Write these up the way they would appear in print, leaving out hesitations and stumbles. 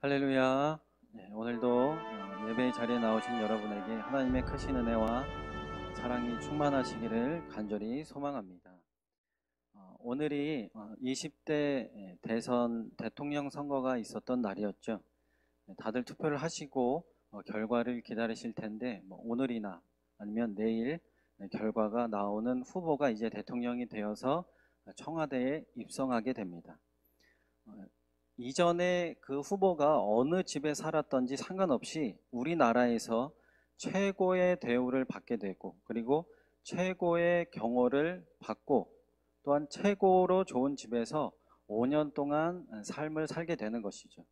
할렐루야. 네, 오늘도 예배의 자리에 나오신 여러분에게 하나님의 크신 은혜와 사랑이 충만하시기를 간절히 소망합니다. 오늘이 20대 대선 대통령 선거가 있었던 날이었죠. 다들 투표를 하시고 결과를 기다리실 텐데 오늘이나 아니면 내일 결과가 나오는 후보가 이제 대통령이 되어서 청와대에 입성하게 됩니다. 이전에 그 후보가 어느 집에 살았던지 상관없이 우리나라에서 최고의 대우를 받게 되고, 그리고 최고의 경호를 받고, 또한 최고로 좋은 집에서 5년 동안 삶을 살게 되는 것이죠.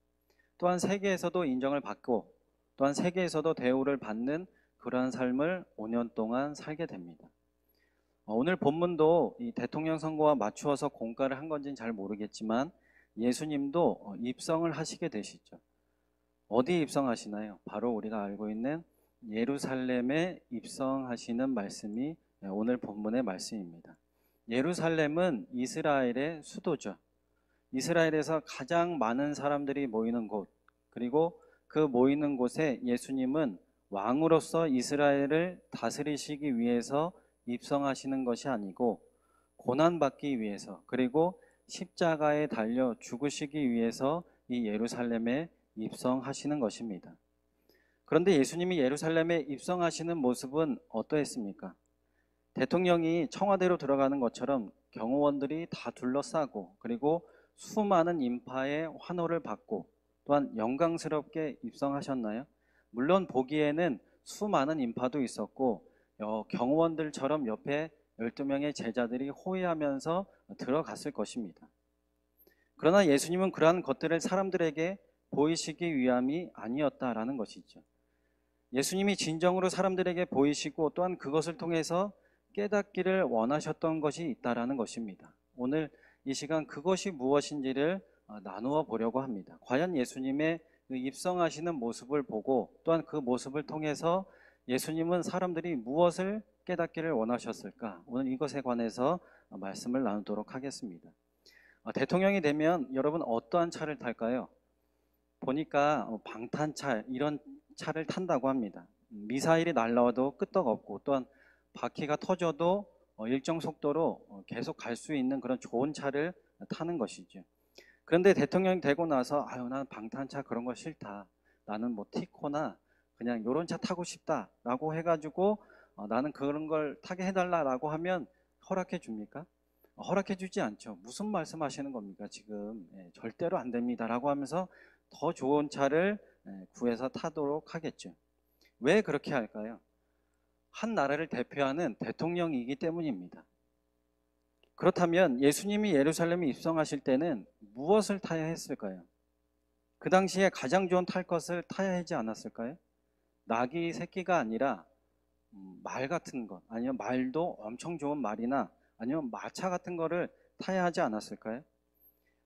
또한 세계에서도 인정을 받고, 또한 세계에서도 대우를 받는 그러한 삶을 5년 동안 살게 됩니다. 오늘 본문도 이 대통령 선거와 맞추어서 공가를 한 건지는 잘 모르겠지만 예수님도 입성을 하시게 되시죠. 어디에 입성하시나요? 바로 우리가 알고 있는 예루살렘에 입성하시는 말씀이 오늘 본문의 말씀입니다. 예루살렘은 이스라엘의 수도죠. 이스라엘에서 가장 많은 사람들이 모이는 곳, 그리고 그 모이는 곳에 예수님은 왕으로서 이스라엘을 다스리시기 위해서 입성하시는 것이 아니고 고난받기 위해서, 그리고 십자가에 달려 죽으시기 위해서 이 예루살렘에 입성하시는 것입니다. 그런데 예수님이 예루살렘에 입성하시는 모습은 어떠했습니까? 대통령이 청와대로 들어가는 것처럼 경호원들이 다 둘러싸고, 그리고 수많은 인파의 환호를 받고, 또한 영광스럽게 입성하셨나요? 물론 보기에는 수많은 인파도 있었고 경호원들처럼 옆에 12명의 제자들이 호위하면서 들어갔을 것입니다. 그러나 예수님은 그러한 것들을 사람들에게 보이시기 위함이 아니었다라는 것이죠. 예수님이 진정으로 사람들에게 보이시고 또한 그것을 통해서 깨닫기를 원하셨던 것이 있다라는 것입니다. 오늘 이 시간 그것이 무엇인지를 나누어 보려고 합니다. 과연 예수님의 그 입성하시는 모습을 보고 또한 그 모습을 통해서 예수님은 사람들이 무엇을 깨닫기를 원하셨을까? 오늘 이것에 관해서 말씀을 나누도록 하겠습니다. 대통령이 되면 여러분 어떠한 차를 탈까요? 보니까 방탄차 이런 차를 탄다고 합니다. 미사일이 날라와도 끄떡없고 또한 바퀴가 터져도 일정 속도로 계속 갈 수 있는 그런 좋은 차를 타는 것이죠. 그런데 대통령이 되고 나서 나는 방탄차 그런 거 싫다. 나는 티코나 그냥 요런 차 타고 싶다라고 해가지고 나는 그런 걸 타게 해달라라고 하면 허락해 줍니까? 허락해 주지 않죠. 무슨 말씀하시는 겁니까 지금? 절대로 안 됩니다라고 하면서 더 좋은 차를 구해서 타도록 하겠죠. 왜 그렇게 할까요? 한 나라를 대표하는 대통령이기 때문입니다. 그렇다면 예수님이 예루살렘에 입성하실 때는 무엇을 타야 했을까요? 그 당시에 가장 좋은 탈 것을 타야 하지 않았을까요? 낙이 새끼가 아니라 말 같은 것, 아니면 말도 엄청 좋은 말이나 아니면 마차 같은 거를 타야 하지 않았을까요?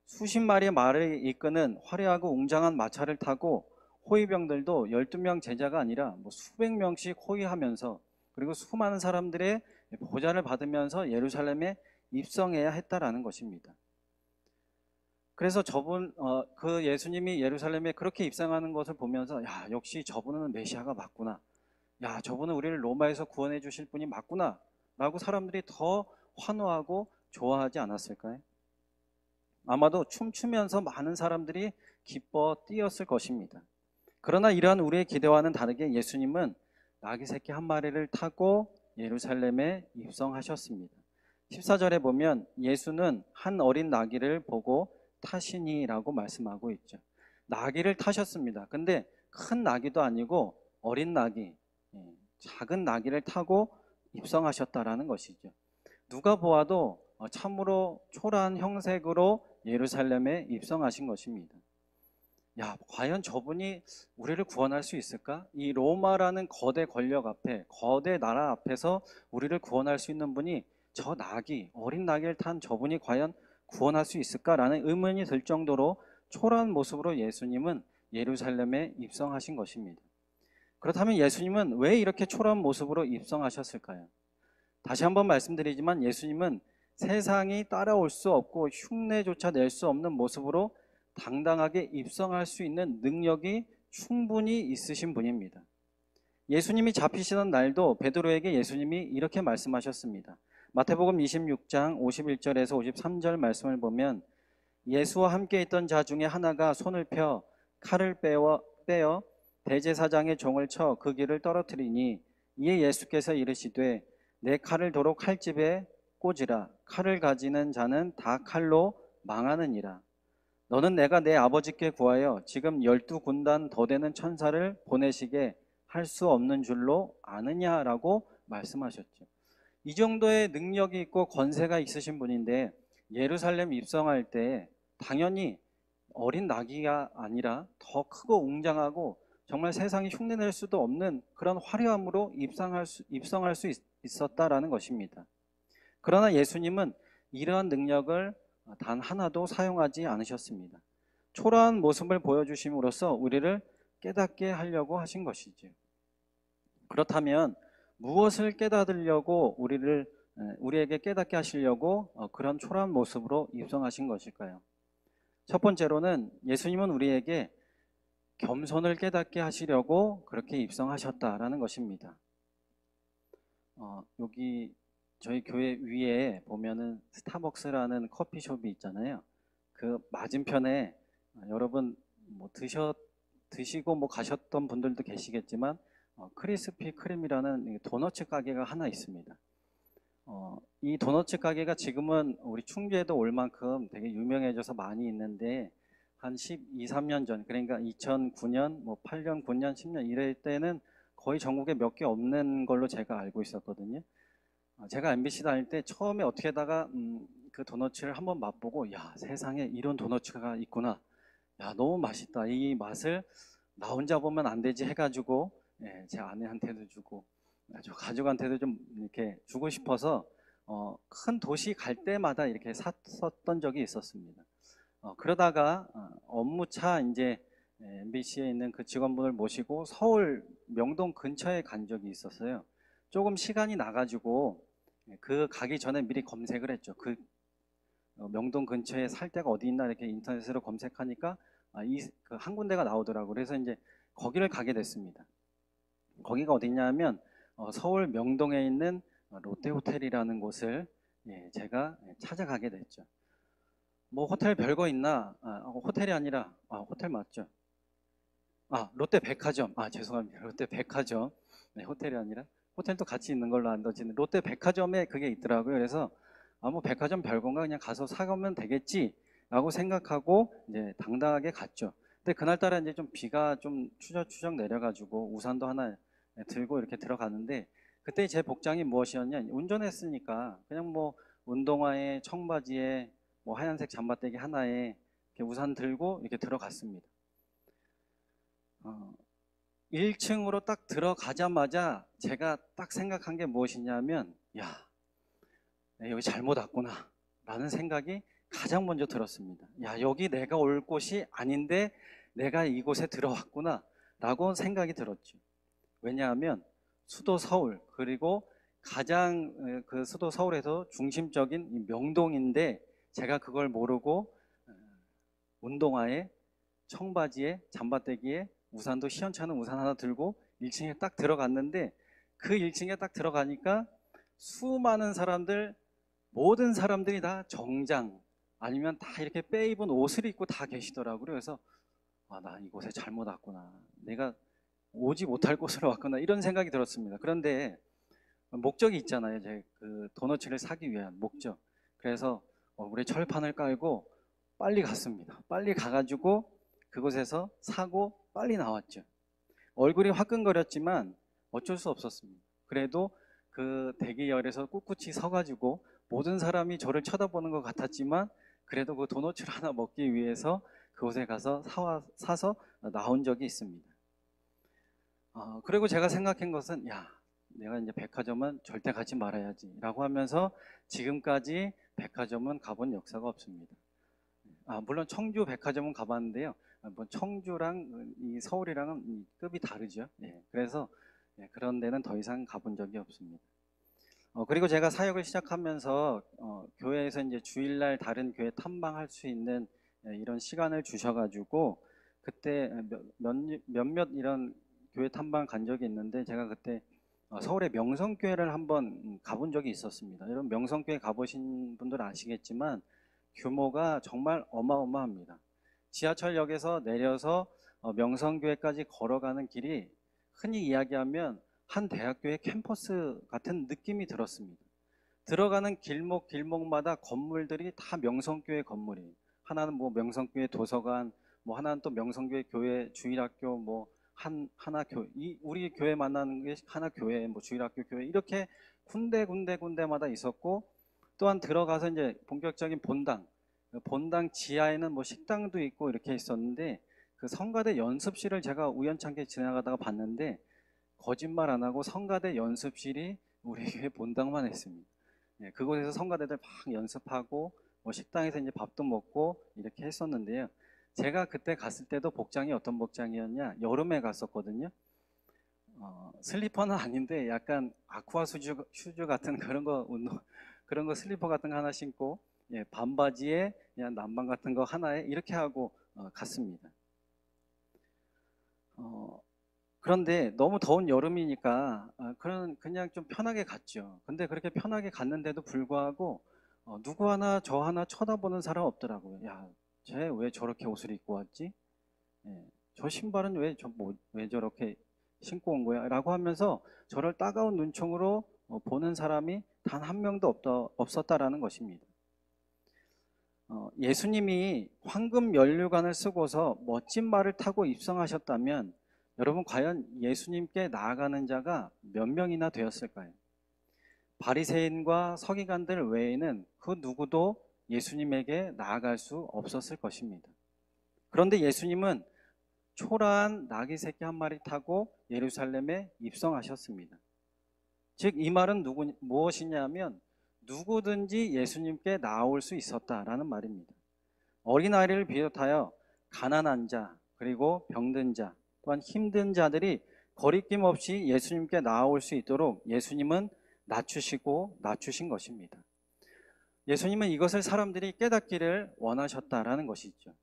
수십 마리의 말을 이끄는 화려하고 웅장한 마차를 타고 호위병들도 12명 제자가 아니라 수백 명씩 호위하면서, 그리고 수많은 사람들의 보좌를 받으면서 예루살렘에 입성해야 했다라는 것입니다. 그래서 그 예수님이 예루살렘에 그렇게 입성하는 것을 보면서 역시 저분은 메시아가 맞구나, 저분은 우리를 로마에서 구원해 주실 분이 맞구나 라고 사람들이 더 환호하고 좋아하지 않았을까요? 아마도 춤추면서 많은 사람들이 기뻐 뛰었을 것입니다. 그러나 이러한 우리의 기대와는 다르게 예수님은 나귀 새끼 한 마리를 타고 예루살렘에 입성하셨습니다. 14절에 보면 예수는 한 어린 나귀를 보고 타시니라고 말씀하고 있죠. 나귀를 타셨습니다. 근데 큰 나귀도 아니고 어린 나귀, 작은 나귀를 타고 입성하셨다라는 것이죠. 누가 보아도 참으로 초라한 형색으로 예루살렘에 입성하신 것입니다. 과연 저분이 우리를 구원할 수 있을까? 이 로마라는 거대 권력 앞에, 거대 나라 앞에서 우리를 구원할 수 있는 분이 저 나귀, 어린 나귀를 탄 저분이 과연 구원할 수 있을까라는 의문이 들 정도로 초라한 모습으로 예수님은 예루살렘에 입성하신 것입니다. 그렇다면 예수님은 왜 이렇게 초라한 모습으로 입성하셨을까요? 다시 한번 말씀드리지만 예수님은 세상이 따라올 수 없고 흉내조차 낼 수 없는 모습으로 당당하게 입성할 수 있는 능력이 충분히 있으신 분입니다. 예수님이 잡히시던 날도 베드로에게 예수님이 이렇게 말씀하셨습니다. 마태복음 26장 51절에서 53절 말씀을 보면 예수와 함께 있던 자 중에 하나가 손을 펴 칼을 빼어 대제사장의 종을 쳐 그 길을 떨어뜨리니 이에 예수께서 이르시되 내 칼을 도로 칼집에 꽂으라. 칼을 가지는 자는 다 칼로 망하느니라. 너는 내가 내 아버지께 구하여 지금 12군단 더 되는 천사를 보내시게 할 수 없는 줄로 아느냐라고 말씀하셨죠. 이 정도의 능력이 있고 권세가 있으신 분인데 예루살렘 입성할 때 당연히 어린 나귀가 아니라 더 크고 웅장하고 정말 세상이 흉내낼 수도 없는 그런 화려함으로 입성할 수 있었다라는 것입니다. 그러나 예수님은 이러한 능력을 단 하나도 사용하지 않으셨습니다. 초라한 모습을 보여주심으로써 우리를 깨닫게 하려고 하신 것이죠. 그렇다면 무엇을 깨닫으려고 우리에게 깨닫게 하시려고 그런 초라한 모습으로 입성하신 것일까요? 첫 번째로는 예수님은 우리에게 겸손을 깨닫게 하시려고 그렇게 입성하셨다라는 것입니다. 여기 저희 교회 위에 보면은 스타벅스라는 커피숍이 있잖아요. 그 맞은편에 여러분 뭐 드시고 뭐 가셨던 분들도 계시겠지만 크리스피 크림이라는 도너츠 가게가 하나 있습니다. 이 도너츠 가게가 지금은 우리 충주에도 올 만큼 되게 유명해져서 많이 있는데 한 12, 13년 전, 그러니까 2009년, 뭐 8년, 9년, 10년 이럴 때는 거의 전국에 몇 개 없는 걸로 제가 알고 있었거든요. 제가 MBC 다닐 때 처음에 어떻게다가 그 도너츠를 한번 맛보고 야, 세상에 이런 도너츠가 있구나. 야, 너무 맛있다. 이 맛을 나 혼자 보면 안 되지 해가지고 제 아내한테도 주고 저 가족한테도 좀 이렇게 주고 싶어서 큰 도시 갈 때마다 이렇게 샀었던 적이 있었습니다. 그러다가 업무차 이제 MBC에 있는 그 직원분을 모시고 서울 명동 근처에 간 적이 있었어요. 조금 시간이 나가지고 그 가기 전에 미리 검색을 했죠. 그 명동 근처에 살 데가 어디 있나 이렇게 인터넷으로 검색하니까 그 한 군데가 나오더라고요. 그래서 이제 거기를 가게 됐습니다. 거기가 어디냐면 서울 명동에 있는 롯데호텔이라는 곳을 제가 찾아가게 됐죠. 뭐 호텔 별거 있나? 호텔이 아니라 호텔 맞죠? 롯데백화점. 죄송합니다. 롯데백화점. 네, 호텔이 아니라 호텔도 같이 있는 걸로 알려지는 롯데백화점에 그게 있더라고요. 그래서 뭐 백화점 별건가 그냥 가서 사가면 되겠지라고 생각하고 이제 당당하게 갔죠. 근데 그날따라 이제 좀 비가 좀 추적추적 내려가지고 우산도 하나 들고 이렇게 들어가는데 그때 제 복장이 무엇이었냐? 운전했으니까 그냥 뭐 운동화에 청바지에 뭐 하얀색 잠바떼기 하나에 이렇게 우산 들고 이렇게 들어갔습니다. 1층으로 딱 들어가자마자 제가 딱 생각한 게 무엇이냐면 야, 여기 잘못 왔구나 라는 생각이 가장 먼저 들었습니다. 야, 여기 내가 올 곳이 아닌데 내가 이곳에 들어왔구나 라고 생각이 들었죠. 왜냐하면 수도 서울 그리고 가장 그 수도 서울에서 중심적인 명동인데 제가 그걸 모르고 운동화에 청바지에 잠바떼기에 우산도 시원찮은 우산 하나 들고 1층에 딱 들어갔는데 그 1층에 딱 들어가니까 수많은 사람들 모든 사람들이 다 정장 아니면 다 이렇게 빼입은 옷을 입고 다 계시더라고요. 그래서 나 이곳에 잘못 왔구나. 내가 오지 못할 곳으로 왔구나. 이런 생각이 들었습니다. 그런데 목적이 있잖아요. 제 그 도너츠를 사기 위한 목적. 그래서 우리 철판을 깔고 빨리 갔습니다. 빨리 가가지고 그곳에서 사고 빨리 나왔죠. 얼굴이 화끈거렸지만 어쩔 수 없었습니다. 그래도 그 대기열에서 꿋꿋이 서가지고 모든 사람이 저를 쳐다보는 것 같았지만 그래도 그 도너츠를 하나 먹기 위해서 그곳에 가서 사서 나온 적이 있습니다. 그리고 제가 생각한 것은 야, 내가 이제 백화점은 절대 가지 말아야지 라고 하면서 지금까지 백화점은 가본 역사가 없습니다. 물론 청주 백화점은 가봤는데요. 뭐 청주랑 이 서울이랑은 급이 다르죠. 그래서 그런 데는 더 이상 가본 적이 없습니다. 그리고 제가 사역을 시작하면서 교회에서 이제 주일날 다른 교회 탐방할 수 있는 이런 시간을 주셔가지고 그때 몇몇 이런 교회 탐방 간 적이 있는데 제가 그때 서울의 명성교회를 한번 가본 적이 있었습니다. 여러분 명성교회 가보신 분들 아시겠지만 규모가 정말 어마어마합니다. 지하철역에서 내려서 명성교회까지 걸어가는 길이 흔히 이야기하면 한 대학교의 캠퍼스 같은 느낌이 들었습니다. 들어가는 길목마다 건물들이 다 명성교회 건물이에요. 하나는 뭐 명성교회 도서관, 뭐 하나는 또 명성교회 교회 주일학교, 뭐 하나 우리 교회 만나는 게 하나 교회, 뭐 주일학교 교회 이렇게 군데마다 있었고, 또한 들어가서 이제 본격적인 본당 지하에는 뭐 식당도 있고 이렇게 있었는데, 그 성가대 연습실을 제가 우연찮게 지나가다가 봤는데 거짓말 안 하고 성가대 연습실이 우리 교회 본당만 했습니다. 그곳에서 성가대들 막 연습하고 뭐 식당에서 이제 밥도 먹고 이렇게 했었는데요. 제가 그때 갔을 때도 복장이 어떤 복장이었냐? 여름에 갔었거든요. 슬리퍼는 아닌데 약간 아쿠아 슈즈 같은 그런 거 슬리퍼 같은 거 하나 신고, 반바지에 그냥 남방 같은 거 하나에 이렇게 하고 갔습니다. 그런데 너무 더운 여름이니까 그냥 좀 편하게 갔죠. 근데 그렇게 편하게 갔는데도 불구하고 누구 하나 저 하나 쳐다보는 사람 없더라고요. 야, 쟤 왜 저렇게 옷을 입고 왔지? 저 신발은 왜 저렇게 신고 온 거야? 라고 하면서 저를 따가운 눈총으로 보는 사람이 단 한 명도 없었다라는 것입니다. 예수님이 황금 면류관을 쓰고서 멋진 말을 타고 입성하셨다면 여러분 과연 예수님께 나아가는 자가 몇 명이나 되었을까요? 바리새인과 서기관들 외에는 그 누구도 예수님에게 나아갈 수 없었을 것입니다. 그런데 예수님은 초라한 나귀 새끼 한 마리 타고 예루살렘에 입성하셨습니다. 즉 이 말은 무엇이냐면 누구든지 예수님께 나아올 수 있었다라는 말입니다. 어린아이를 비롯하여 가난한 자, 그리고 병든 자, 또한 힘든 자들이 거리낌 없이 예수님께 나아올 수 있도록 예수님은 낮추신 것입니다. 예수님은 이것을 사람들이 깨닫기를 원하셨다라는 것이죠.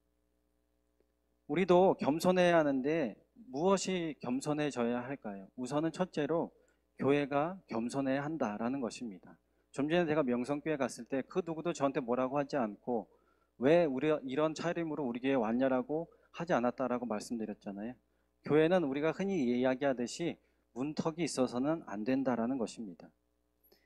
우리도 겸손해야 하는데 무엇이 겸손해져야 할까요? 우선은 첫째로 교회가 겸손해야 한다라는 것입니다. 좀 전에 제가 명성교회 갔을 때 그 누구도 저한테 뭐라고 하지 않고 왜 우리가 이런 차림으로 우리 교회에 왔냐라고 하지 않았다라고 말씀드렸잖아요. 교회는 우리가 흔히 이야기하듯이 문턱이 있어서는 안 된다라는 것입니다.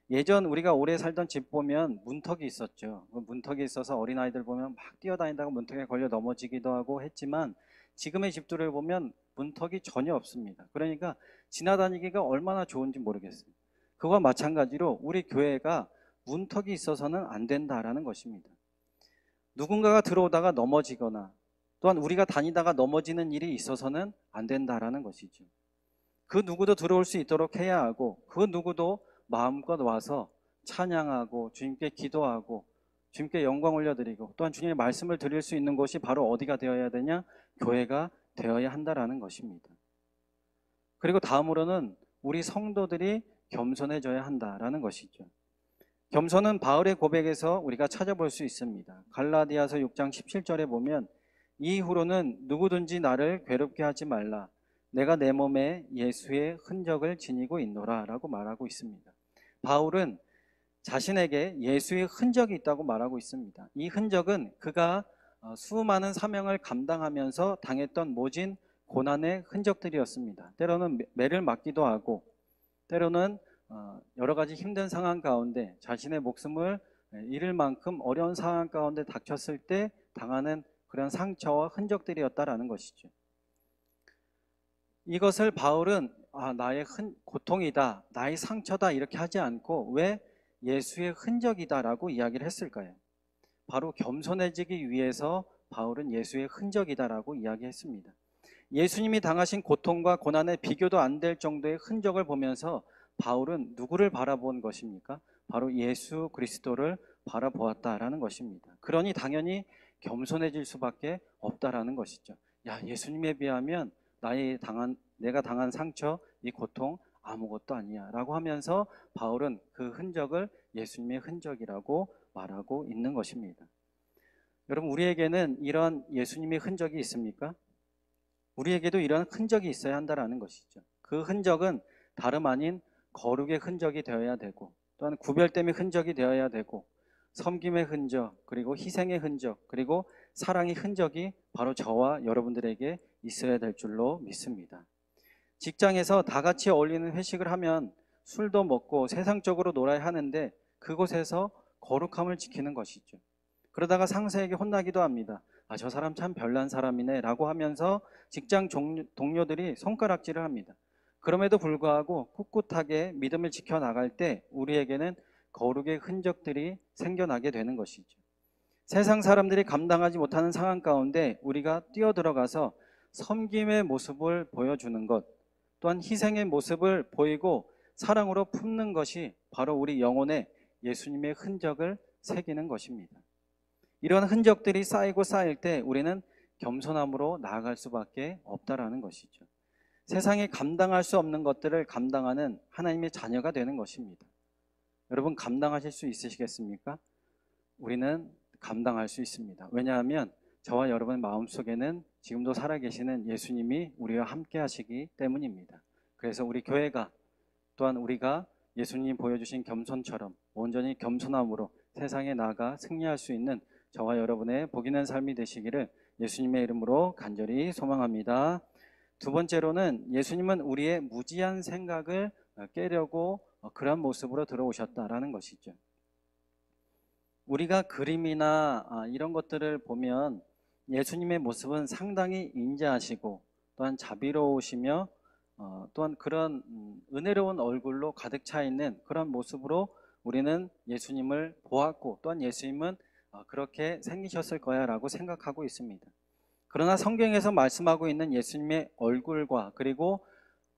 예전 우리가 오래 살던 집 보면 문턱이 있었죠. 문턱이 있어서 어린아이들 보면 막 뛰어다니다가 문턱에 걸려 넘어지기도 하고 했지만 지금의 집들을 보면 문턱이 전혀 없습니다. 그러니까 지나다니기가 얼마나 좋은지 모르겠어요. 그와 마찬가지로 우리 교회가 문턱이 있어서는 안 된다라는 것입니다. 누군가가 들어오다가 넘어지거나 또한 우리가 다니다가 넘어지는 일이 있어서는 안 된다라는 것이죠. 그 누구도 들어올 수 있도록 해야 하고 그 누구도 마음껏 와서 찬양하고 주님께 기도하고 주님께 영광 올려드리고 또한 주님의 말씀을 드릴 수 있는 곳이 바로 어디가 되어야 되냐? 교회가 되어야 한다라는 것입니다. 그리고 다음으로는 우리 성도들이 겸손해져야 한다라는 것이죠. 겸손은 바울의 고백에서 우리가 찾아볼 수 있습니다. 갈라디아서 6장 17절에 보면 이후로는 누구든지 나를 괴롭게 하지 말라. 내가 내 몸에 예수의 흔적을 지니고 있노라 라고 말하고 있습니다. 바울은 자신에게 예수의 흔적이 있다고 말하고 있습니다. 이 흔적은 그가 수많은 사명을 감당하면서 당했던 모진 고난의 흔적들이었습니다. 때로는 매를 맞기도 하고 때로는 여러 가지 힘든 상황 가운데 자신의 목숨을 잃을 만큼 어려운 상황 가운데 닥쳤을 때 당하는 그런 상처와 흔적들이었다라는 것이죠. 이것을 바울은 나의 고통이다, 나의 상처다 이렇게 하지 않고 왜 예수의 흔적이다라고 이야기를 했을까요? 바로 겸손해지기 위해서 바울은 예수의 흔적이다라고 이야기했습니다. 예수님이 당하신 고통과 고난에 비교도 안 될 정도의 흔적을 보면서 바울은 누구를 바라본 것입니까? 바로 예수 그리스도를 바라보았다라는 것입니다. 그러니 당연히 겸손해질 수밖에 없다라는 것이죠. 야, 예수님에 비하면 내가 당한 상처, 이 고통 아무것도 아니야 라고 하면서 바울은 그 흔적을 예수님의 흔적이라고 말하고 있는 것입니다. 여러분, 우리에게는 이런 예수님의 흔적이 있습니까? 우리에게도 이런 흔적이 있어야 한다라는 것이죠. 그 흔적은 다름 아닌 거룩의 흔적이 되어야 되고, 또한 구별됨의 흔적이 되어야 되고, 섬김의 흔적, 그리고 희생의 흔적, 그리고 사랑의 흔적이 바로 저와 여러분들에게 있어야 될 줄로 믿습니다. 직장에서 다 같이 어울리는 회식을 하면 술도 먹고 세상적으로 놀아야 하는데, 그곳에서 거룩함을 지키는 것이죠. 그러다가 상사에게 혼나기도 합니다. 아, 저 사람 참 별난 사람이네 라고 하면서 직장 동료들이 손가락질을 합니다. 그럼에도 불구하고 꿋꿋하게 믿음을 지켜나갈 때 우리에게는 거룩의 흔적들이 생겨나게 되는 것이죠. 세상 사람들이 감당하지 못하는 상황 가운데 우리가 뛰어들어가서 섬김의 모습을 보여주는 것, 또한 희생의 모습을 보이고 사랑으로 품는 것이 바로 우리 영혼에 예수님의 흔적을 새기는 것입니다. 이런 흔적들이 쌓이고 쌓일 때 우리는 겸손함으로 나아갈 수밖에 없다라는 것이죠. 세상에 감당할 수 없는 것들을 감당하는 하나님의 자녀가 되는 것입니다. 여러분, 감당하실 수 있으시겠습니까? 우리는 감당할 수 있습니다. 왜냐하면 저와 여러분의 마음속에는 지금도 살아계시는 예수님이 우리와 함께 하시기 때문입니다. 그래서 우리 교회가, 또한 우리가 예수님 보여주신 겸손처럼 온전히 겸손함으로 세상에 나아가 승리할 수 있는 저와 여러분의 복 있는 삶이 되시기를 예수님의 이름으로 간절히 소망합니다. 두 번째로는 예수님은 우리의 무지한 생각을 깨려고 그런 모습으로 들어오셨다라는 것이죠. 우리가 그림이나 이런 것들을 보면 예수님의 모습은 상당히 인자하시고 또한 자비로우시며 또한 그런 은혜로운 얼굴로 가득 차 있는 그런 모습으로 우리는 예수님을 보았고, 또한 예수님은 그렇게 생기셨을 거야 라고 생각하고 있습니다. 그러나 성경에서 말씀하고 있는 예수님의 얼굴과 그리고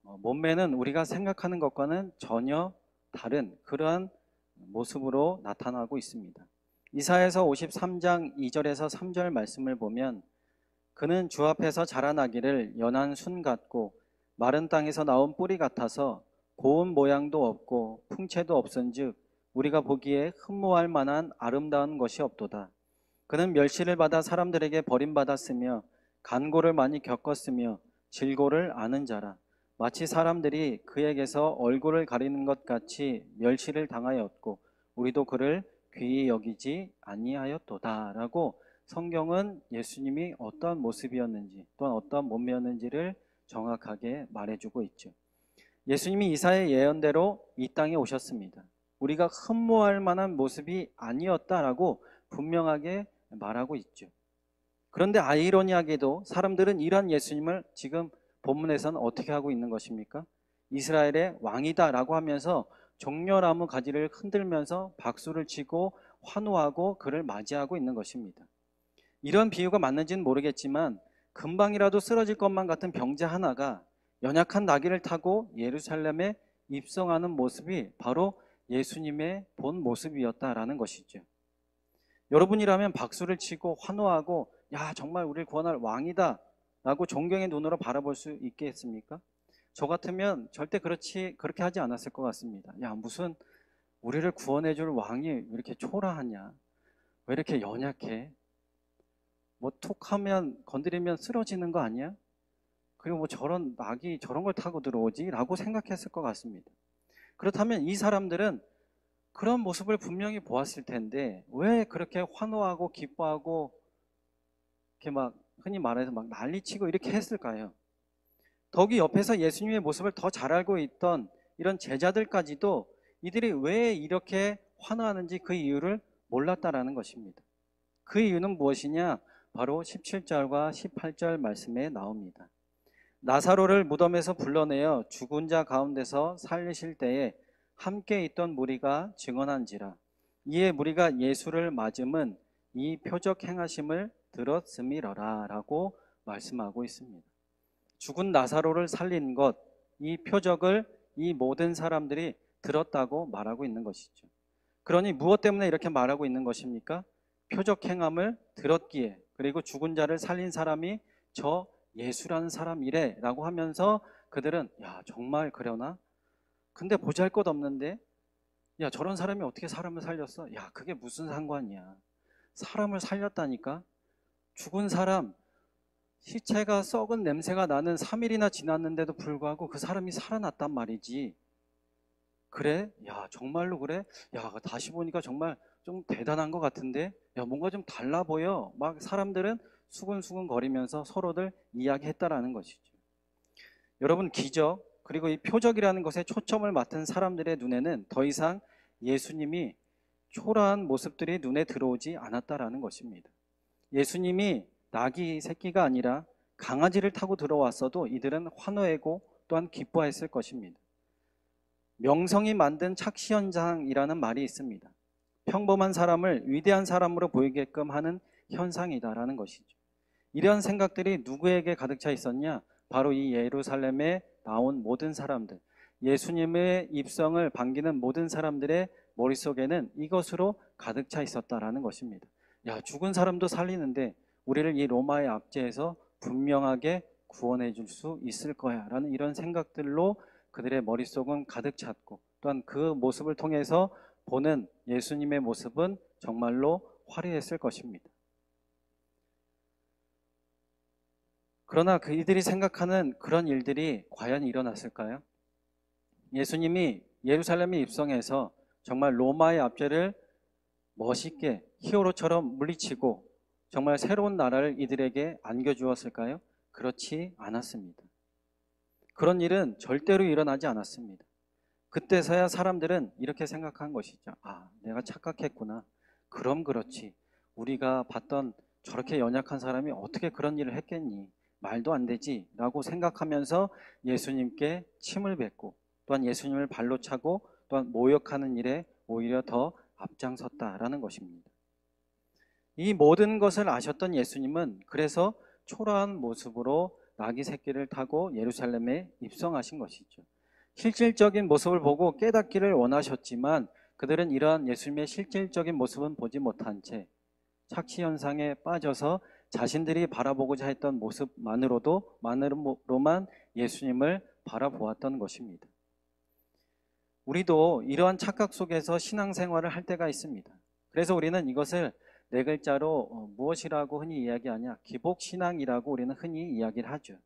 몸매는 우리가 생각하는 것과는 전혀 다른 그러한 모습으로 나타나고 있습니다. 이사야서 53장 2절에서 3절 말씀을 보면, 그는 주 앞에서 자라나기를 연한 순 같고 마른 땅에서 나온 뿌리 같아서 고운 모양도 없고 풍채도 없은즉 우리가 보기에 흠모할 만한 아름다운 것이 없도다. 그는 멸시를 받아 사람들에게 버림받았으며 간고를 많이 겪었으며 질고를 아는 자라. 마치 사람들이 그에게서 얼굴을 가리는 것 같이 멸시를 당하였고 우리도 그를 귀히 여기지 아니하였도다 라고 성경은 예수님이 어떠한 모습이었는지 또한 어떠한 몸매였는지를 정확하게 말해주고 있죠. 예수님이 이사야의 예언대로 이 땅에 오셨습니다. 우리가 흠모할 만한 모습이 아니었다라고 분명하게 말하고 있죠. 그런데 아이러니하게도 사람들은 이러한 예수님을 지금 본문에서는 어떻게 하고 있는 것입니까? 이스라엘의 왕이다라고 하면서 종려나무 가지를 흔들면서 박수를 치고 환호하고 그를 맞이하고 있는 것입니다. 이런 비유가 맞는지는 모르겠지만 금방이라도 쓰러질 것만 같은 병자 하나가 연약한 나귀를 타고 예루살렘에 입성하는 모습이 바로 예수님의 본 모습이었다라는 것이죠. 여러분이라면 박수를 치고 환호하고 야, 정말 우리를 구원할 왕이다 라고 존경의 눈으로 바라볼 수 있겠습니까? 저 같으면 절대 그렇게 하지 않았을 것 같습니다. 야, 무슨 우리를 구원해 줄 왕이 왜 이렇게 초라하냐? 왜 이렇게 연약해? 뭐 툭 하면 건드리면 쓰러지는 거 아니야? 그리고 뭐 저런 낙이 저런 걸 타고 들어오지? 라고 생각했을 것 같습니다. 그렇다면 이 사람들은 그런 모습을 분명히 보았을 텐데 왜 그렇게 환호하고 기뻐하고 이렇게 막 흔히 말해서 막 난리치고 이렇게 했을까요? 더욱이 옆에서 예수님의 모습을 더 잘 알고 있던 이런 제자들까지도 이들이 왜 이렇게 환호하는지 그 이유를 몰랐다라는 것입니다. 그 이유는 무엇이냐? 바로 17절과 18절 말씀에 나옵니다. 나사로를 무덤에서 불러내어 죽은 자 가운데서 살리실 때에 함께 있던 무리가 증언한지라. 이에 무리가 예수를 맞음은 이 표적 행하심을 들었음이러라 라고 말씀하고 있습니다. 죽은 나사로를 살린 것, 이 표적을 이 모든 사람들이 들었다고 말하고 있는 것이죠. 그러니 무엇 때문에 이렇게 말하고 있는 것입니까? 표적 행함을 들었기에, 그리고 죽은 자를 살린 사람이 저 예수라는 사람이래 라고 하면서 그들은 야, 정말 그러나? 근데 보잘것없는데 야, 저런 사람이 어떻게 사람을 살렸어? 야, 그게 무슨 상관이야? 사람을 살렸다니까. 죽은 사람, 시체가 썩은 냄새가 나는 3일이나 지났는데도 불구하고 그 사람이 살아났단 말이지. 그래? 야, 정말로 그래? 야, 다시 보니까 정말 좀 대단한 것 같은데? 야, 뭔가 좀 달라 보여. 막 사람들은 수근수근 거리면서 서로들 이야기했다라는 것이죠. 여러분, 기적, 그리고 이 표적이라는 것에 초점을 맞춘 사람들의 눈에는 더 이상 예수님이 초라한 모습들이 눈에 들어오지 않았다라는 것입니다. 예수님이 낙이 새끼가 아니라 강아지를 타고 들어왔어도 이들은 환호하고 또한 기뻐했을 것입니다. 명성이 만든 착시 현상이라는 말이 있습니다. 평범한 사람을 위대한 사람으로 보이게끔 하는 현상이다라는 것이죠. 이러한 생각들이 누구에게 가득 차 있었냐? 바로 이 예루살렘에 나온 모든 사람들, 예수님의 입성을 반기는 모든 사람들의 머릿속에는 이것으로 가득 차 있었다라는 것입니다. 야, 죽은 사람도 살리는데 우리를 이 로마의 압제에서 분명하게 구원해 줄 수 있을 거야 라는 이런 생각들로 그들의 머릿속은 가득 찼고, 또한 그 모습을 통해서 보는 예수님의 모습은 정말로 화려했을 것입니다. 그러나 그들이 생각하는 그런 일들이 과연 일어났을까요? 예수님이 예루살렘에 입성해서 정말 로마의 압제를 멋있게 히어로처럼 물리치고 정말 새로운 나라를 이들에게 안겨주었을까요? 그렇지 않았습니다. 그런 일은 절대로 일어나지 않았습니다. 그때서야 사람들은 이렇게 생각한 것이죠. 아, 내가 착각했구나. 그럼 그렇지. 우리가 봤던 저렇게 연약한 사람이 어떻게 그런 일을 했겠니? 말도 안 되지 라고 생각하면서 예수님께 침을 뱉고 또한 예수님을 발로 차고 또한 모욕하는 일에 오히려 더 앞장섰다라는 것입니다. 이 모든 것을 아셨던 예수님은 그래서 초라한 모습으로 나귀 새끼를 타고 예루살렘에 입성하신 것이죠. 실질적인 모습을 보고 깨닫기를 원하셨지만 그들은 이러한 예수님의 실질적인 모습은 보지 못한 채 착시 현상에 빠져서 자신들이 바라보고자 했던 모습만으로만 예수님을 바라보았던 것입니다. 우리도 이러한 착각 속에서 신앙생활을 할 때가 있습니다. 그래서 우리는 이것을 네 글자로 무엇이라고 흔히 이야기하냐? 기복신앙이라고 우리는 흔히 이야기를 하죠.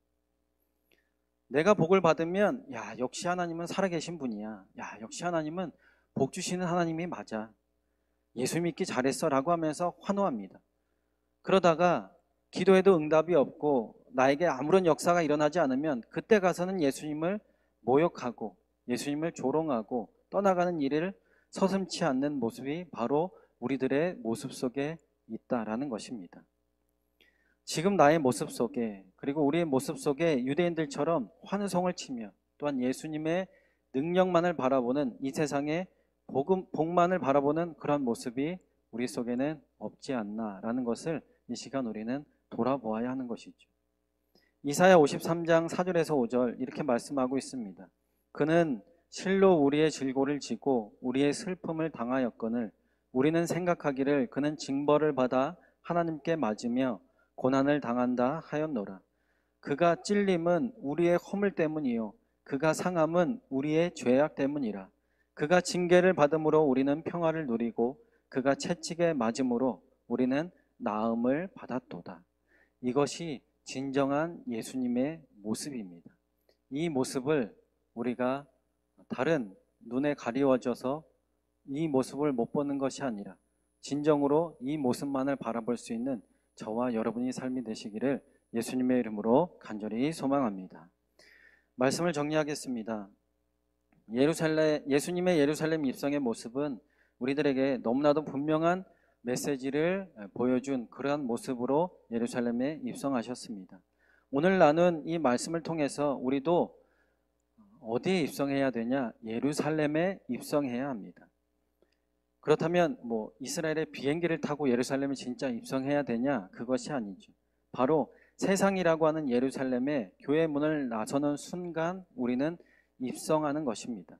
내가 복을 받으면 야, 역시 하나님은 살아계신 분이야. 야, 역시 하나님은 복 주시는 하나님이 맞아. 예수 믿기 잘했어 라고 하면서 환호합니다. 그러다가 기도해도 응답이 없고 나에게 아무런 역사가 일어나지 않으면 그때 가서는 예수님을 모욕하고 예수님을 조롱하고 떠나가는 일을 서슴지 않는 모습이 바로 우리들의 모습 속에 있다라는 것입니다. 지금 나의 모습 속에, 그리고 우리의 모습 속에 유대인들처럼 환호성을 치며 또한 예수님의 능력만을 바라보는 이 세상의 복만을 바라보는 그런 모습이 우리 속에는 없지 않나라는 것을 이 시간 우리는 돌아보아야 하는 것이죠. 이사야 53장 4절에서 5절 이렇게 말씀하고 있습니다. 그는 실로 우리의 질고를 지고 우리의 슬픔을 당하였거늘 우리는 생각하기를 그는 징벌을 받아 하나님께 맞으며 고난을 당한다 하였노라. 그가 찔림은 우리의 허물 때문이요 그가 상함은 우리의 죄악 때문이라. 그가 징계를 받음으로 우리는 평화를 누리고 그가 채찍에 맞음으로 우리는 나음을 받았도다. 이것이 진정한 예수님의 모습입니다. 이 모습을 우리가 다른 눈에 가리워져서 이 모습을 못 보는 것이 아니라 진정으로 이 모습만을 바라볼 수 있는 저와 여러분이 삶이 되시기를 예수님의 이름으로 간절히 소망합니다. 말씀을 정리하겠습니다. 예수님의 예루살렘 입성의 모습은 우리들에게 너무나도 분명한 메시지를 보여준 그러한 모습으로 예루살렘에 입성하셨습니다. 오늘 나눈 이 말씀을 통해서 우리도 어디에 입성해야 되냐? 예루살렘에 입성해야 합니다. 그렇다면 이스라엘의 비행기를 타고 예루살렘에 진짜 입성해야 되냐? 그것이 아니죠. 바로 세상이라고 하는 예루살렘에 교회 문을 나서는 순간 우리는 입성하는 것입니다.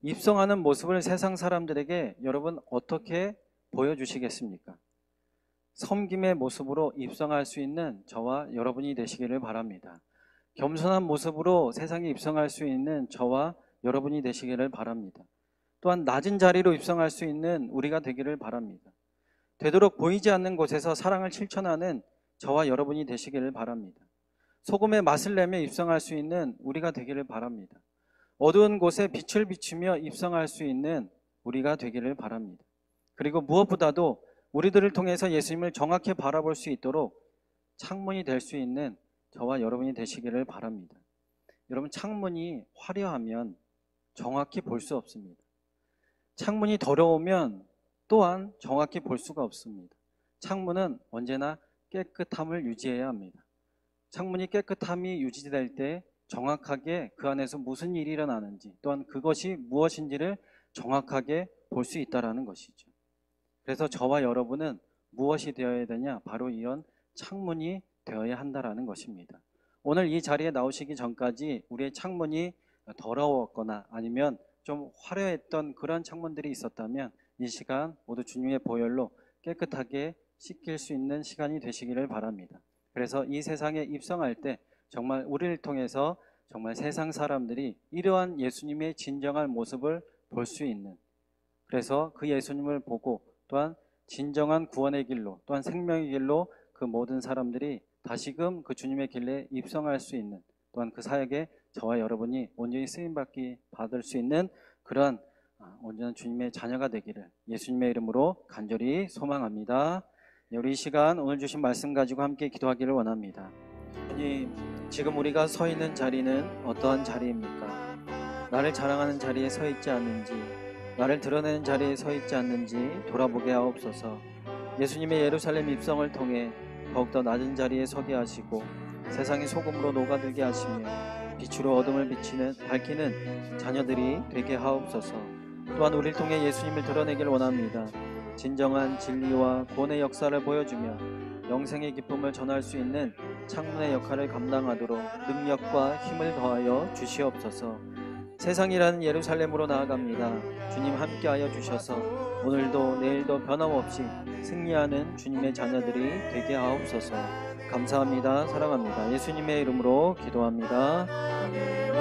입성하는 모습을 세상 사람들에게 여러분 어떻게 보여주시겠습니까? 섬김의 모습으로 입성할 수 있는 저와 여러분이 되시기를 바랍니다. 겸손한 모습으로 세상에 입성할 수 있는 저와 여러분이 되시기를 바랍니다. 또한 낮은 자리로 입성할 수 있는 우리가 되기를 바랍니다. 되도록 보이지 않는 곳에서 사랑을 실천하는 저와 여러분이 되시기를 바랍니다. 소금의 맛을 내며 입성할 수 있는 우리가 되기를 바랍니다. 어두운 곳에 빛을 비추며 입성할 수 있는 우리가 되기를 바랍니다. 그리고 무엇보다도 우리들을 통해서 예수님을 정확히 바라볼 수 있도록 창문이 될 수 있는 저와 여러분이 되시기를 바랍니다. 여러분, 창문이 화려하면 정확히 볼 수 없습니다. 창문이 더러우면 또한 정확히 볼 수가 없습니다. 창문은 언제나 깨끗함을 유지해야 합니다. 창문이 깨끗함이 유지될 때 정확하게 그 안에서 무슨 일이 일어나는지, 또한 그것이 무엇인지를 정확하게 볼 수 있다는 것이죠. 그래서 저와 여러분은 무엇이 되어야 되냐? 바로 이런 창문이 되어야 한다는 것입니다. 오늘 이 자리에 나오시기 전까지 우리의 창문이 더러웠거나 아니면 좀 화려했던 그런 창문들이 있었다면 이 시간 모두 주님의 보혈로 깨끗하게 씻길 수 있는 시간이 되시기를 바랍니다. 그래서 이 세상에 입성할 때 정말 우리를 통해서 정말 세상 사람들이 이러한 예수님의 진정한 모습을 볼 수 있는, 그래서 그 예수님을 보고 또한 진정한 구원의 길로 또한 생명의 길로 그 모든 사람들이 다시금 그 주님의 길에 입성할 수 있는, 또한 그 사역에 저와 여러분이 온전히 받을 수 있는 그러한 온전한 주님의 자녀가 되기를 예수님의 이름으로 간절히 소망합니다. 우리 이 시간 오늘 주신 말씀 가지고 함께 기도하기를 원합니다. 주님, 지금 우리가 서 있는 자리는 어떠한 자리입니까? 나를 자랑하는 자리에 서 있지 않는지, 나를 드러내는 자리에 서 있지 않는지 돌아보게 하옵소서. 예수님의 예루살렘 입성을 통해 더욱더 낮은 자리에 서게 하시고 세상의 소금으로 녹아들게 하시며 빛으로 어둠을 밝히는 자녀들이 되게 하옵소서. 또한 우리를 통해 예수님을 드러내길 원합니다. 진정한 진리와 구원의 역사를 보여주며 영생의 기쁨을 전할 수 있는 창문의 역할을 감당하도록 능력과 힘을 더하여 주시옵소서. 세상이라는 예루살렘으로 나아갑니다. 주님 함께하여 주셔서 오늘도 내일도 변함없이 승리하는 주님의 자녀들이 되게 하옵소서. 감사합니다. 사랑합니다. 예수님의 이름으로 기도합니다. 아멘.